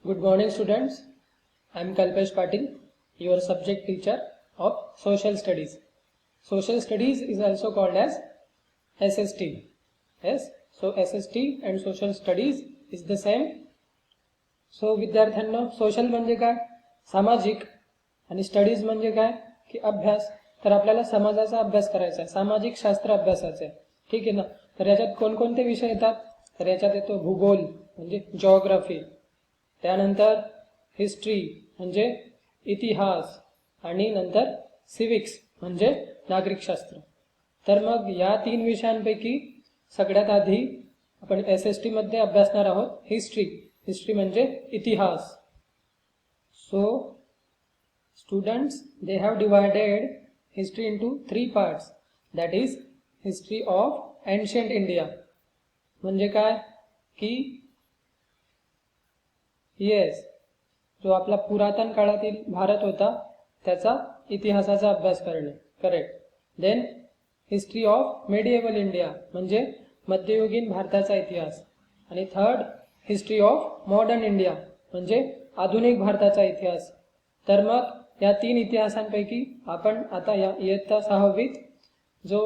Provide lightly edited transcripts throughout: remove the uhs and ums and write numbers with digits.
Good morning, students. I am Kalpesh Patil, your subject teacher of Social Studies. Social Studies is also called as SST. Yes, so SST and Social Studies is the same. So विद्यार्थ्यांना social म्हणजे काय, सामाजिक, आणि studies म्हणजे काय की अभ्यास. तर आपल्याला समाजाचा अभ्यास करायचा आहे, सामाजिक शास्त्र अभ्यासाचे आहे. ठीक आहे ना. तर याच्यात कोणकोणते विषय येतात, तर याच्यात येतो भूगोल म्हणजे जिओग्राफी, त्यानंतर हिस्ट्री म्हणजे इतिहास, आणि नंतर सिविक्स म्हणजे नागरिकशास्त्र. तर मग या तीन विषयांपैकी सगळ्यात आधी आपण SST मध्ये अभ्यासणार आहोत हिस्ट्री. हिस्ट्री म्हणजे इतिहास. So students, they have divided history into 3 parts. That is history of ancient India. म्हणजे काय की येस, जो आपला पुरातन काळातील भारत होता त्याचा इतिहासाचा अभ्यास करणे. Correct. Then history of medieval India म्हणजे मध्ययुगीन भारताचा इतिहास. आणि third history of modern India म्हणजे आधुनिक भारताचा इतिहास. तर मग या तीन इतिहासांपैकी आपण आता या इयत्ता 6वीत जो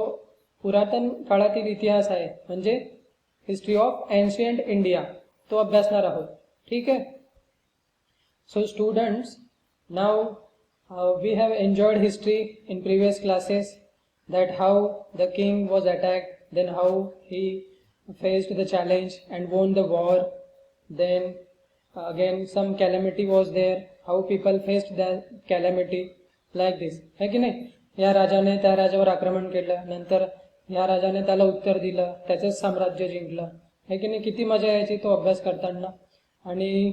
पुरातन काळातील इतिहास आहे म्हणजे हिस्ट्री ऑफ एन्शियंट इंडिया तो अभ्यासणार आहोत. ठीक आहे. So students, now we have enjoyed history in previous classes, that how the king was attacked, then how he faced the challenge and won the war, then again some calamity was there, how people faced that calamity, like this. है की नाही. या राजाने त्या राजावर आक्रमण केलं, नंतर या राजाने त्याला उत्तर दिलं, त्याचंच साम्राज्य जिंकलं. है की नाही. किती मजा यायची तो अभ्यास करताना. आणि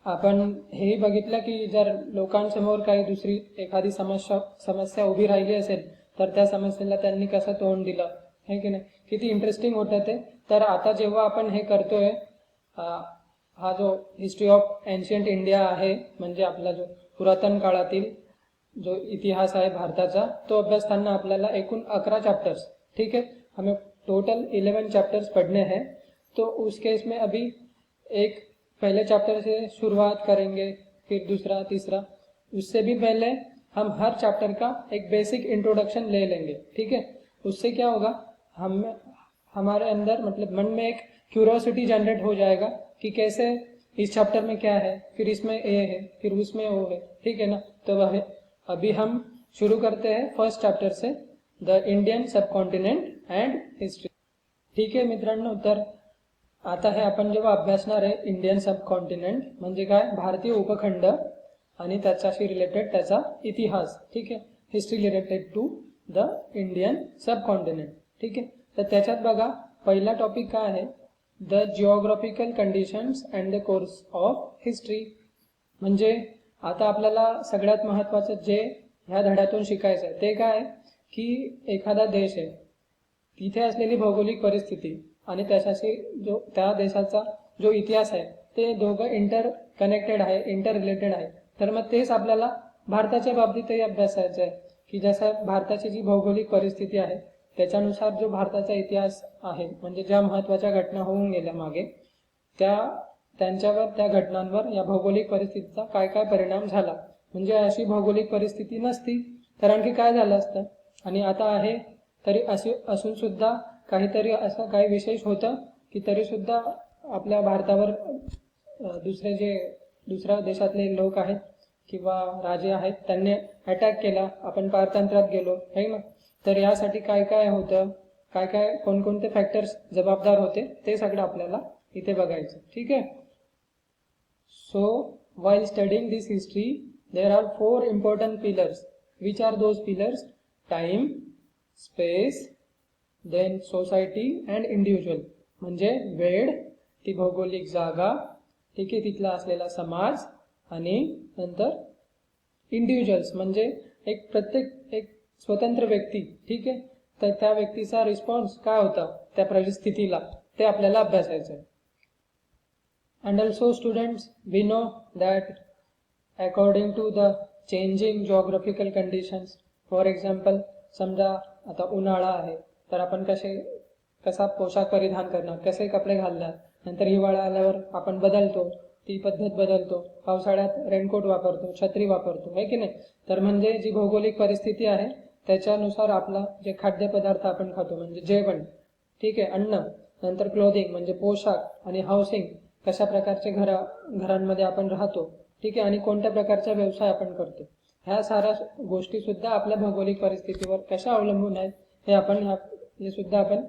आपण हे बघितलं की जर लोकांसमोर काही दुसरी एखादी समस्या उभी राहिली असेल तर त्या समस्येला त्यांनी कसं तोंड दिलं, है की नाही. किती इंटरेस्टिंग होतं ते. तर आता जेव्हा आपण हे करतोय, हा जो हिस्ट्री ऑफ एन्शियंट इंडिया आहे म्हणजे आपला जो पुरातन काळातील जो इतिहास आहे भारताचा, तो अभ्यासताना आपल्याला एकूण 11 चैप्टर्स, ठीक है, हमें टोटल 11 चैप्टर्स पढ़ने हैं. तो उस केस में अभी एक पहले चैप्टर से शुरुआत करेंगे, फिर दूसरा, तीसरा. उससे भी पहले हम हर चैप्टर का एक बेसिक इंट्रोडक्शन ले लेंगे. ठीक है. उससे क्या होगा, हमारे अंदर मतलब मन में एक क्यूरियोसिटी जनरेट हो जाएगा कि कैसे इस चैप्टर में क्या है, फिर इसमें ए है, फिर उसमें ओ है. ठीक है ना. तो अभी हम शुरू करते हैं first chapter say, the Indian subcontinent end history. ठीक आहे मित्रांनो. तर आता हे आपण जेव्हा अभ्यासणार आहे इंडियन सबकॉन्टिनेंट म्हणजे काय, भारतीय उपखंड आणि त्याच्याशी रिलेटेड त्याचा इतिहास. ठीक आहे. History related to the Indian subcontinent. ठीक आहे. तर त्याच्यात बघा पहिला टॉपिक काय आहे, the geographical conditions and the course of history. म्हणजे आता आपल्याला सगळ्यात महत्त्वाचं जे ह्या धड्यातून शिकायचं आहे ते काय की एखादा देश आहे, तिथे असलेली भौगोलिक परिस्थिती आणि त्याच्याशी जो त्या देशाचा जो इतिहास आहे ते दोघं इंटर कनेक्टेड आहे, इंटर रिलेटेड आहे. तर मग तेच आपल्याला भारताच्या बाबतीतही अभ्यासायचं आहे की जसं भारताची जी भौगोलिक परिस्थिती आहे त्याच्यानुसार जो भारताचा इतिहास आहे म्हणजे ज्या महत्त्वाच्या घटना होऊन गेल्या मागे त्यांच्यावर, त्या घटनांवर या भौगोलिक परिस्थितीचा काय काय परिणाम झाला. म्हणजे अशी भौगोलिक परिस्थिती नसती तर आणखी काय झालं असतं. आणि आता आहे तरी असून सुद्धा काहीतरी असं काही विशेष होतं की तरी सुद्धा आपल्या भारतावर दुसऱ्या देशातले लोक आहेत किंवा राजे आहेत त्यांनी अटॅक केला, आपण पारतंत्र्यात गेलो, है ना. तर यासाठी काय काय होतं, काय काय कोणकोणते फॅक्टर्स जबाबदार होते ते सगळं आपल्याला इथे बघायचं. ठीक आहे. So while studying this history there are 4 important pillars. Which are those pillars? Time, space, then society and individual. म्हणजे वेळ, ती भौगोलिक जागा, ठीक आहे, तिथला असलेला समाज, आणि नंतर इंडिव्हिज्युअल्स म्हणजे प्रत्येक एक स्वतंत्र व्यक्ती. ठीक आहे. तर त्या व्यक्तीचा रिस्पॉन्स काय होता त्या परिस्थितीला ते आपल्याला अभ्यासायचं आहे. And also students, we know that according to the changing geographical conditions, for example, समजा आता उन्हाळा आहे तर आपण कसा पोशाख परिधान करणार, कसे कपडे घालणार, नंतर हिवाळा आल्यावर आपण बदलतो. ती पद्धत बदलतो, पावसाळ्यात रेनकोट वापरतो, छत्री वापरतो, आहे की नाही. तर म्हणजे जी भौगोलिक परिस्थिती आहे त्याच्यानुसार आपला जे खाद्यपदार्थ आपण खातो म्हणजे जेवण, ठीक आहे, अन्न, नंतर क्लोथिंग म्हणजे पोशाख, आणि हाऊसिंग कशा प्रकारचे घरांमध्ये आपण राहतो, ठीक आहे, आणि कोणत्या प्रकारचा व्यवसाय आपण करतो, ह्या साऱ्या गोष्टी सुद्धा आपल्या भौगोलिक परिस्थितीवर कशा अवलंबून आहेत हे सुद्धा आपण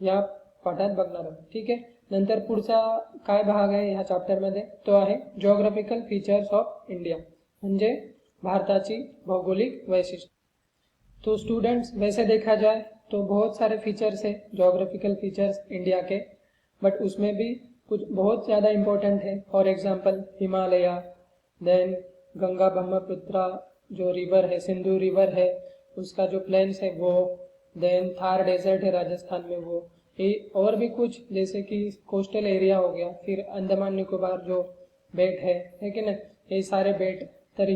या पाठात बघणार आहोत. ठीक आहे. नंतर पुढचा काय भाग आहे ह्या चॅप्टरमध्ये, तो आहे जिओग्राफिकल फीचर्स ऑफ इंडिया, म्हणजे भारताची भौगोलिक वैशिष्ट्य. तो स्टूडेंट्स वैसे देखा जाए तो बहुत सारे फीचर्स है जियोग्राफिकल फीचर्स इंडिया के, बट उसमें भी कुछ बहुत ज़्यादा इम्पोर्टेंट है. For example Himalaya, then Ganga Brahmaputra जो रिवर है, सिंधु रिवर है, उसका जो प्लेन्स है वो, देन थार डेजर्ट है राजस्थान में वो, ये और भी कुछ जैसे कि कोस्टल एरिया हो गया, फिर अंडमान निकोबार जो बेट है की नाही, हे सारे बेट. तर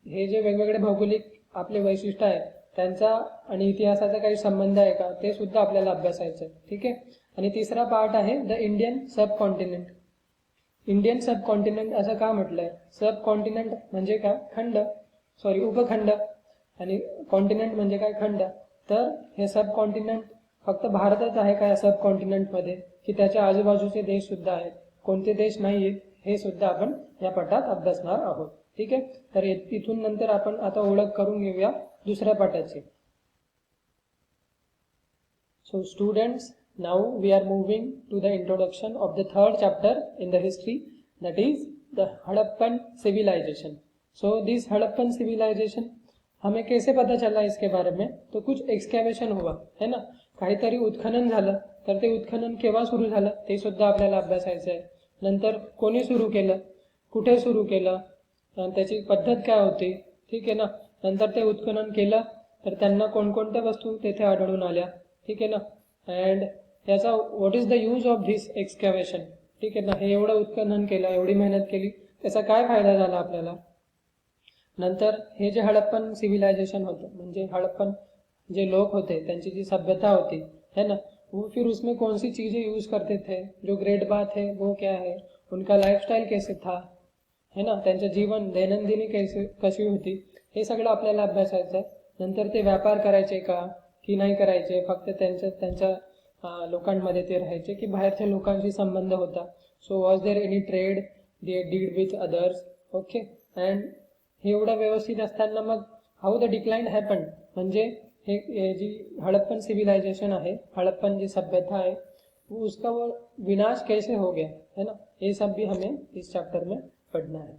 हे जे वेगवेगळे भौगोलिक आपले वैशिष्ट्य आहे त्यांचा आणि इतिहासाचा काही संबंध आहे का ते सुद्धा आपल्याला अभ्यासायचं आहे. ठीक आहे. आणि तिसरा पार्ट आहे the Indian sub continent. Indian sub continent असं का म्हटलंय? सब कॉन्टिनेंट म्हणजे काय? उपखंड, आणि कॉन्टिनेंट म्हणजे काय? खंड. तर हे सब कॉन्टिनेंट फक्त भारतच आहे का या सब कॉन्टिनेंटमध्ये, की त्याच्या आजूबाजूचे देश सुद्धा आहेत? कोणते देश नाही आहेत हे सुद्धा आपण या पाठात अभ्यासणार आहोत. ठीक आहे. तर इथून नंतर आपण आता ओळख करून घेऊया दुसऱ्या पाठाची. So students, now we are moving to the introduction of the third chapter in the history, that is the Harappan civilization. So this Harappan civilization हमें कैसे पता चला इसके बारे में? तो कुछ एक्सकॅव्हेशन हुआ है ना, काहीतरी उत्खनन झालं. तर ते उत्खनन केव्हा सुरू झालं ते सुद्धा आपल्याला अभ्यासायचं आहे. नंतर कोणी सुरू केलं, कुठे सुरू केलं, त्याची पद्धत काय होती, ठीक आहे ना. नंतर ते उत्खनन केलं तर त्यांना कोणकोणत्या वस्तू तेथे आढळून आल्या, ठीक आहे ना. अँड त्याचा what is the use of this excavation, ठीक आहे ना. हे एवढं उत्खनन केलं, एवढी मेहनत केली, त्याचा काय फायदा झाला आपल्याला. नंतर हे जे हडप्पन सिव्हिलायझेशन होतं, म्हणजे हडप्पन जे लोक होते त्यांची जी सभ्यता होती है ना, वो फिर उसमें कौन सी चीज़ें यूज़ करते थे. जो ग्रेट बात है वो क्या है, उनका लाइफस्टाईल कैसे था है ना, त्यांचं जीवन दैनंदिनी कशी होती, हे सगळं आपल्याला अभ्यासायचं आहे. नंतर ते व्यापार करायचे का की नाही करायचे, फक्त त्यांच्या लोकांमध्ये ते राहायचे की बाहेरच्या लोकांशी संबंध होता. So was there any trade they did with others. Okay. And हे एवढं व्यवस्थित असताना मग हाऊ द डिक्लाइन हॅपन, म्हणजे हे जी हड़प्पन सिविलाइजेशन है, हड़प्पन जी सभ्यता है, वो उसका वो विनाश कैसे हो गया है ना, ये सब भी हमें इस चैप्टर में पढ़ना है.